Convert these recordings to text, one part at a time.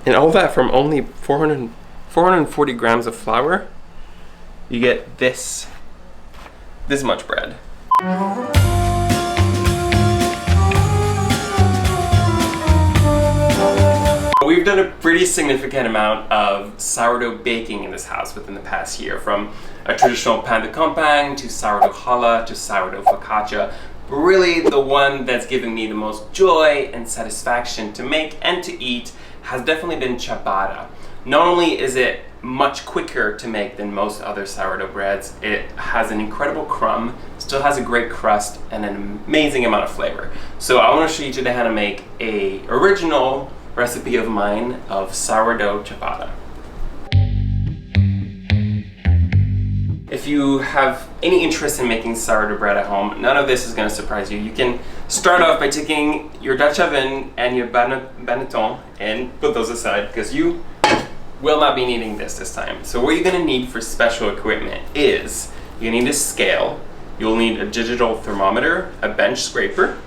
And all that from only 440 grams of flour, you get this much bread. We've done a pretty significant amount of sourdough baking in this house within the past year, from a traditional pain de campagne to sourdough challah to sourdough focaccia. But really the one that's given me the most joy and satisfaction to make and to eat has definitely been ciabatta. Not only is it much quicker to make than most other sourdough breads, it has an incredible crumb, still has a great crust, and an amazing amount of flavor. So I want to show you today how to make a original recipe of mine of sourdough ciabatta. If you have any interest in making sourdough bread at home, none of this is going to surprise you. You can start off by taking your Dutch oven and your banneton and put those aside, because you will not be needing this time. So what you're going to need for special equipment is, you need a scale, you'll need a digital thermometer, a bench scraper,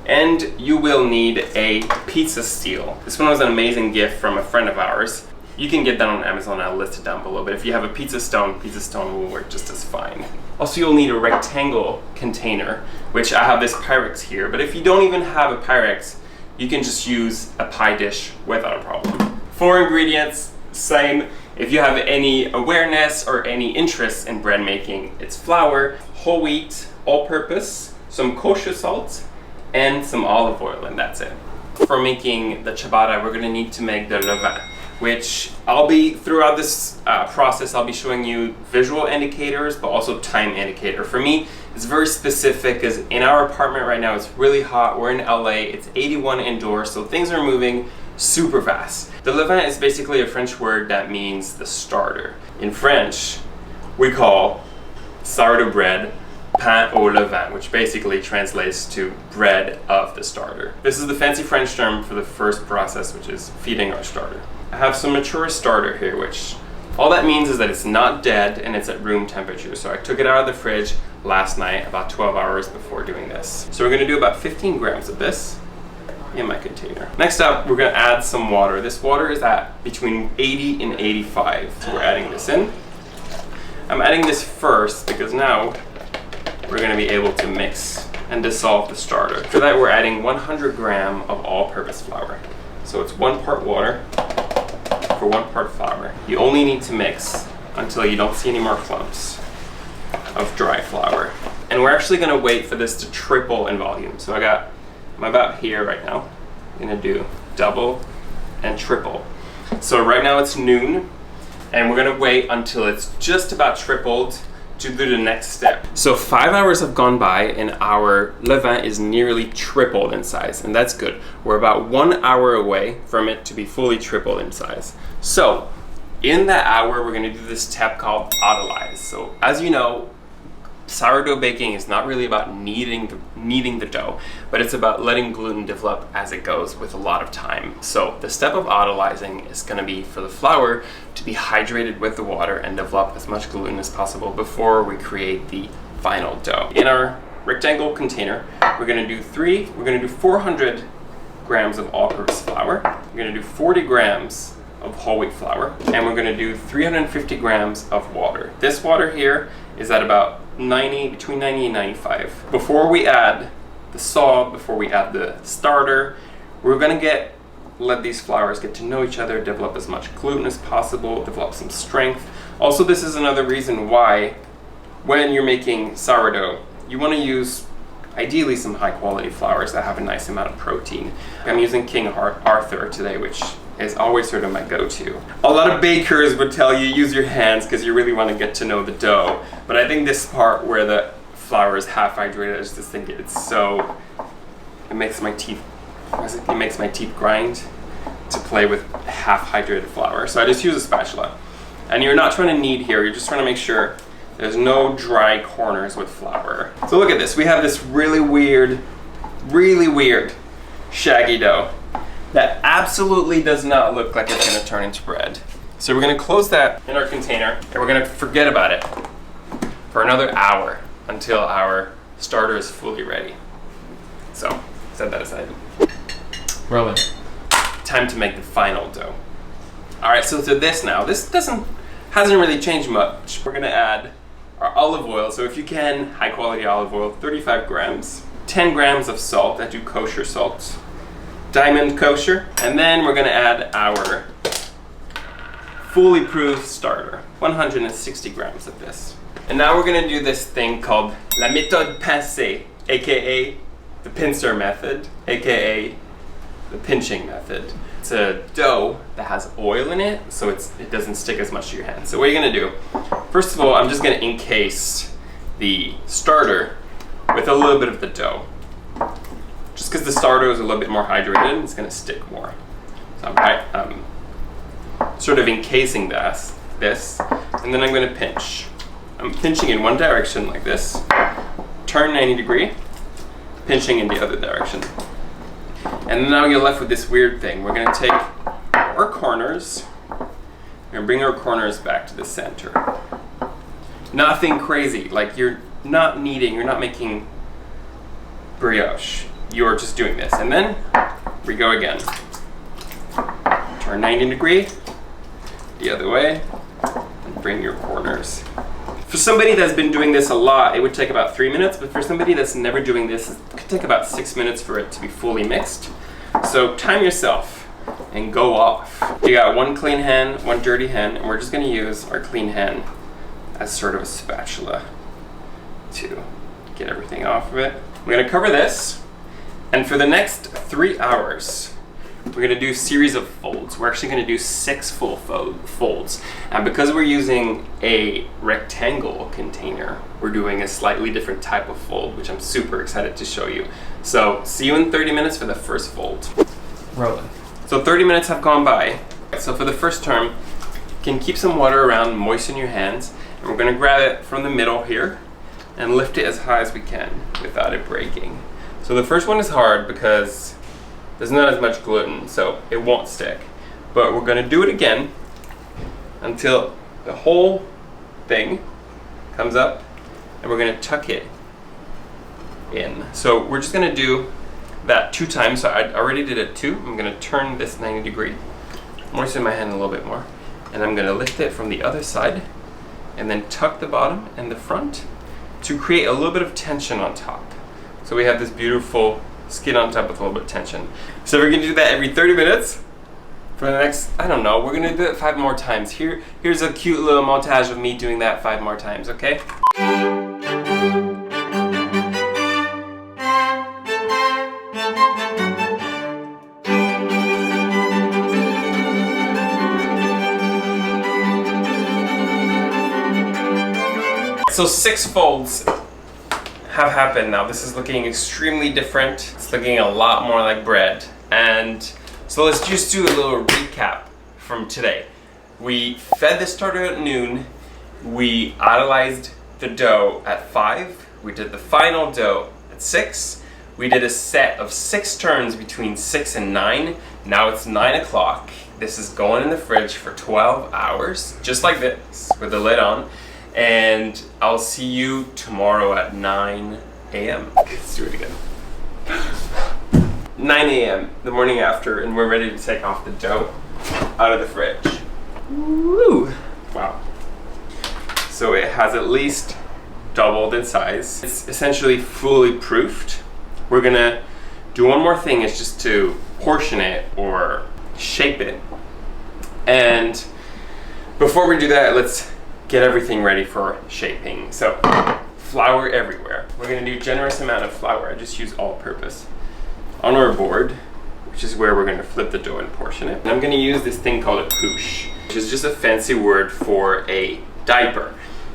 and you will need a pizza steel. This one was an amazing gift from a friend of ours. You can get that on Amazon, I'll list it down below, but if you have a pizza stone will work just as fine. Also, you'll need a rectangle container, which I have this pirex here, but if you don't even have a pirex, you can just use a pie dish without a problem. 4 ingredients, same. If you have any awareness or any interest in bread making, it's flour, whole wheat, all-purpose, some kosher salt, and some olive oil, and that's it. For making the ciabatta, we're gonna need to make the levain, which throughout this process, I'll be showing you visual indicators, but also time indicator. For me, it's very specific, because in our apartment right now, it's really hot. We're in LA, it's 81 indoors, so things are moving super fast. The levain is basically a French word that means the starter. In French, we call sourdough bread pain au levain, which basically translates to bread of the starter. This is the fancy French term for the first process, which is feeding our starter. I have some mature starter here, which all that means is that it's not dead and it's at room temperature. So I took it out of the fridge last night, about 12 hours before doing this. So we're gonna do about 15 grams of this in my container. Next up, we're gonna add some water. This water is at between 80 and 85. So we're adding this in. I'm adding this first because now we're gonna be able to mix and dissolve the starter. For that, we're adding 100 grams of all-purpose flour. So it's 1 part water for 1 part flour. You only need to mix until you don't see any more clumps of dry flour. And we're actually gonna wait for this to triple in volume. So I'm about here right now. I'm gonna do double and triple. So right now it's noon, and we're gonna wait until it's just about tripled to do the next step. So 5 hours have gone by and our levain is nearly tripled in size, and that's good. We're about 1 hour away from it to be fully tripled in size. So in that hour, we're gonna do this step called Autolyse. So as you know, sourdough baking is not really about kneading the dough, but it's about letting gluten develop as it goes with a lot of time. So the step of autolyzing is going to be for the flour to be hydrated with the water and develop as much gluten as possible before we create the final dough. In our rectangle container, we're going to do 400 grams of all-purpose flour. We're going to do 40 grams of whole wheat flour, and we're going to do 350 grams of water. This water here is at about between 90 and 95. Before we add the salt, before we add the starter, we're gonna let these flours get to know each other, develop as much gluten as possible, develop some strength. Also, this is another reason why when you're making sourdough, you want to use ideally some high quality flours that have a nice amount of protein. I'm using King Arthur today, which is always sort of my go-to. A lot of bakers would tell you use your hands because you really want to get to know the dough. But I think this part where the flour is half hydrated, I just think it makes my teeth grind to play with half hydrated flour. So I just use a spatula. And you're not trying to knead here, you're just trying to make sure there's no dry corners with flour. So look at this, we have this really weird, shaggy dough that absolutely does not look like it's gonna turn into bread. So we're gonna close that in our container and we're gonna forget about it for another hour until our starter is fully ready. So, set that aside. Rolling. Time to make the final dough. All right, so to this now, this hasn't really changed much. We're gonna add our olive oil. So if you can, high quality olive oil, 35 grams, 10 grams of salt. I do kosher salt, diamond kosher. And then we're gonna add our fully proof starter, 160 grams of this. And now we're gonna do this thing called la méthode pincée, AKA the pincer method, AKA the pinching method. It's a dough that has oil in it, so it doesn't stick as much to your hand. So what you're gonna do, first of all, I'm just gonna encase the starter with a little bit of the dough. Just because the starter is a little bit more hydrated, it's gonna stick more. So I'm sort of encasing this, and then I'm gonna pinch. I'm pinching in one direction like this, turn 90 degree, pinching in the other direction. And now you're left with this weird thing. We're gonna take our corners, we're gonna bring our corners back to the center. Nothing crazy, like you're not making brioche. You're just doing this. And then we go again. Turn 90 degree, the other way, and bring your corners. For somebody that's been doing this a lot, it would take about 3 minutes, but for somebody that's never doing this, it could take about 6 minutes for it to be fully mixed. So time yourself and go off. You got one clean hand, one dirty hand, and we're just gonna use our clean hand as sort of a spatula to get everything off of it. We're gonna cover this, and for the next 3 hours, we're gonna do a series of folds. We're actually gonna do 6 full folds. And because we're using a rectangle container, we're doing a slightly different type of fold, which I'm super excited to show you. So see you in 30 minutes for the first fold. Rolling. So 30 minutes have gone by. So for the first term, you can keep some water around, moisten your hands, and we're gonna grab it from the middle here and lift it as high as we can without it breaking. So the first one is hard because there's not as much gluten, so it won't stick. But we're gonna do it again until the whole thing comes up, and we're gonna tuck it in. So we're just gonna do that 2 times. So I already did it 2. I'm gonna turn this 90 degree, moisten my hand a little bit more, and I'm gonna lift it from the other side, and then tuck the bottom and the front to create a little bit of tension on top. So we have this beautiful skin on top with a little bit of tension. So we're gonna do that every 30 minutes for the next, I don't know, we're gonna do it 5 more times. Here's a cute little montage of me doing that 5 more times, okay? So 6 folds have happened now. This is looking extremely different. It's looking a lot more like bread. And so let's just do a little recap from today. We fed the starter at noon. We autolyzed the dough at 5. We did the final dough at 6. We did a set of 6 turns between 6 and 9. Now it's 9 o'clock. This is going in the fridge for 12 hours, just like this, with the lid on. And I'll see you tomorrow at 9 a.m. Let's do it again. 9 a.m. the morning after, and we're ready to take off the dough out of the fridge. Woo! Wow. So it has at least doubled in size. It's essentially fully proofed. We're gonna do one more thing, is just to portion it or shape it. And before we do that, let's get everything ready for shaping. So flour everywhere. We're gonna do a generous amount of flour. I just use all-purpose on our board, which is where we're gonna flip the dough and portion it. And I'm gonna use this thing called a couche, which is just a fancy word for a diaper.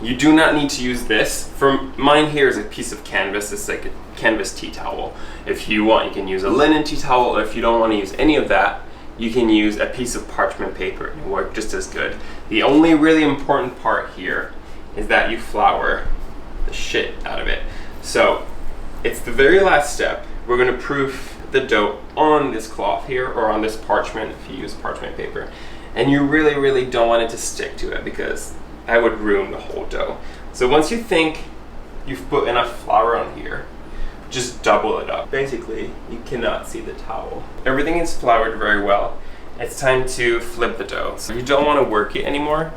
You do not need to use this. For mine here is a piece of canvas. It's like a canvas tea towel. If you want, you can use a linen tea towel, or if you don't want to use any of that, you can use a piece of parchment paper and work just as good. The only really important part here is that you flour the shit out of it. So it's the very last step. We're gonna proof the dough on this cloth here, or on this parchment if you use parchment paper. And you really, really don't want it to stick to it, because that would ruin the whole dough. So once you think you've put enough flour on here, just double it up. Basically, you cannot see the towel. Everything is floured very well, it's time to flip the dough. So you don't want to work it anymore.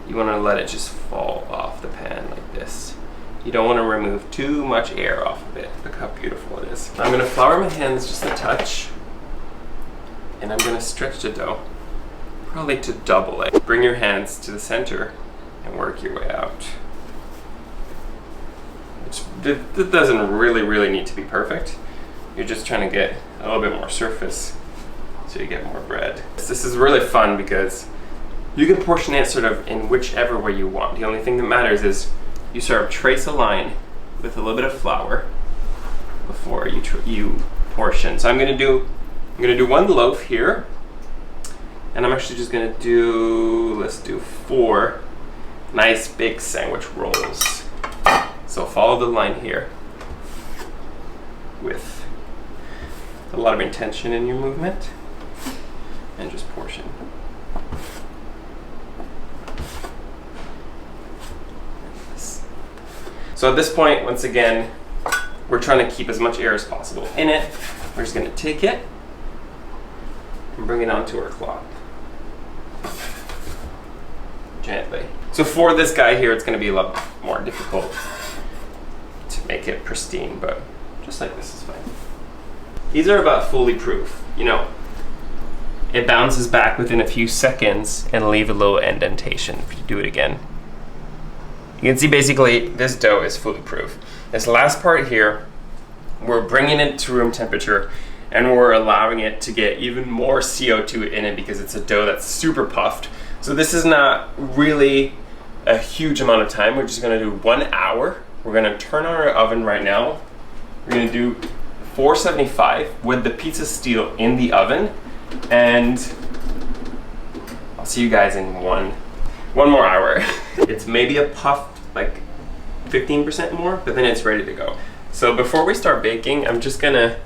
You want to let it just fall off the pan like this. You don't want to remove too much air off of it. Look how beautiful it is. I'm going to flour my hands just a touch. And I'm going to stretch the dough, probably to double it. Bring your hands to the center and work your way out. That doesn't really need to be perfect. You're just trying to get a little bit more surface so you get more bread. This is really fun because you can portion it sort of in whichever way you want. The only thing that matters is you sort of trace a line with a little bit of flour before you portion. So I'm gonna do one loaf here, and I'm actually just gonna let's do 4 nice big sandwich rolls. So follow the line here with a lot of intention in your movement, and just portion. So at this point, once again, we're trying to keep as much air as possible in it. We're just gonna take it and bring it onto our cloth. Gently. So for this guy here, it's gonna be a lot more difficult to make it pristine, but just like this is fine. These are about fully proof. You know, it bounces back within a few seconds and leave a little indentation if you do it again. You can see basically this dough is fully proof. This last part here, we're bringing it to room temperature and we're allowing it to get even more CO2 in it because it's a dough that's super puffed. So this is not really a huge amount of time. We're just gonna do 1 hour. We're gonna turn on our oven right now. We're gonna do 475 with the pizza steel in the oven, and I'll see you guys in one more hour. It's maybe a puff, like 15% more, but then it's ready to go. So before we start baking, I'm just gonna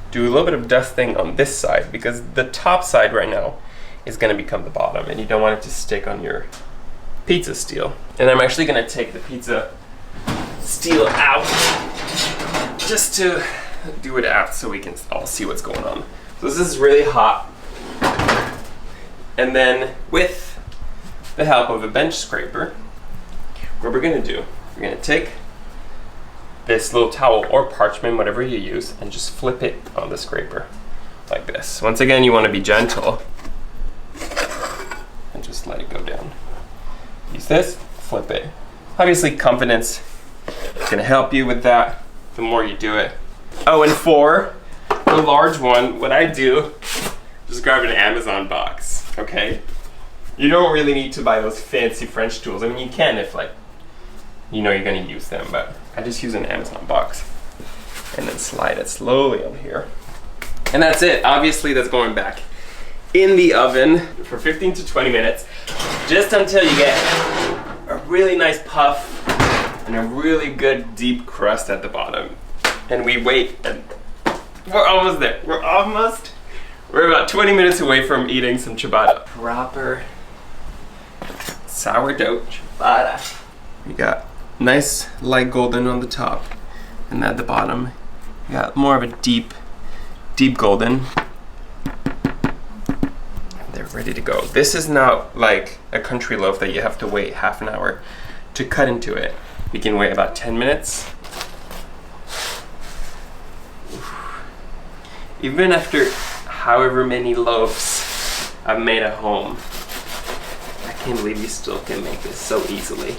do a little bit of dusting on this side because the top side right now is gonna become the bottom and you don't want it to stick on your pizza steel. And I'm actually gonna take the pizza steel out just to do it out so we can all see what's going on. So this is really hot. And then with the help of a bench scraper, what we're gonna do, we're gonna take this little towel or parchment, whatever you use, and just flip it on the scraper like this. Once again, you wanna be gentle and just let it go down. Use this, flip it. Obviously, confidence is gonna help you with that the more you do it. Oh, and for the large one, what I do, just grab an Amazon box, okay? You don't really need to buy those fancy French tools. I mean, you can if, like, you know you're gonna use them, but I just use an Amazon box and then slide it slowly on here. And that's it. Obviously, that's going back in the oven for 15 to 20 minutes, just until you get a really nice puff and a really good deep crust at the bottom. And we wait, and we're almost there. We're about 20 minutes away from eating some ciabatta. Proper sourdough ciabatta. We got nice light golden on the top, and at the bottom, we got more of a deep golden. They're ready to go. This is not like a country loaf that you have to wait half an hour to cut into it. We can wait about 10 minutes. Even after however many loaves I've made at home, I can't believe you still can make this so easily.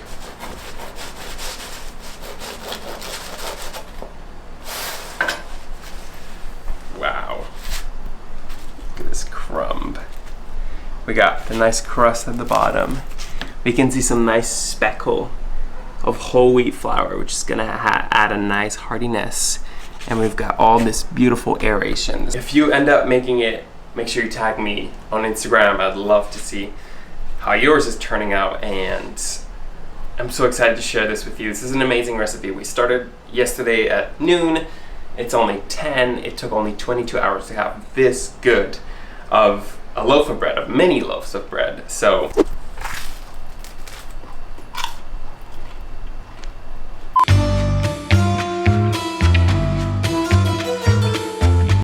Wow. Look at this crumb. We got the nice crust at the bottom. We can see some nice speckle of whole wheat flour, which is gonna add a nice heartiness. And we've got all this beautiful aeration. If you end up making it, make sure you tag me on Instagram. I'd love to see how yours is turning out, and I'm so excited to share this with you. This is an amazing recipe. We started yesterday at noon. It's only 10. It took only 22 hours to have this good of a loaf of bread, of many loaves of bread. So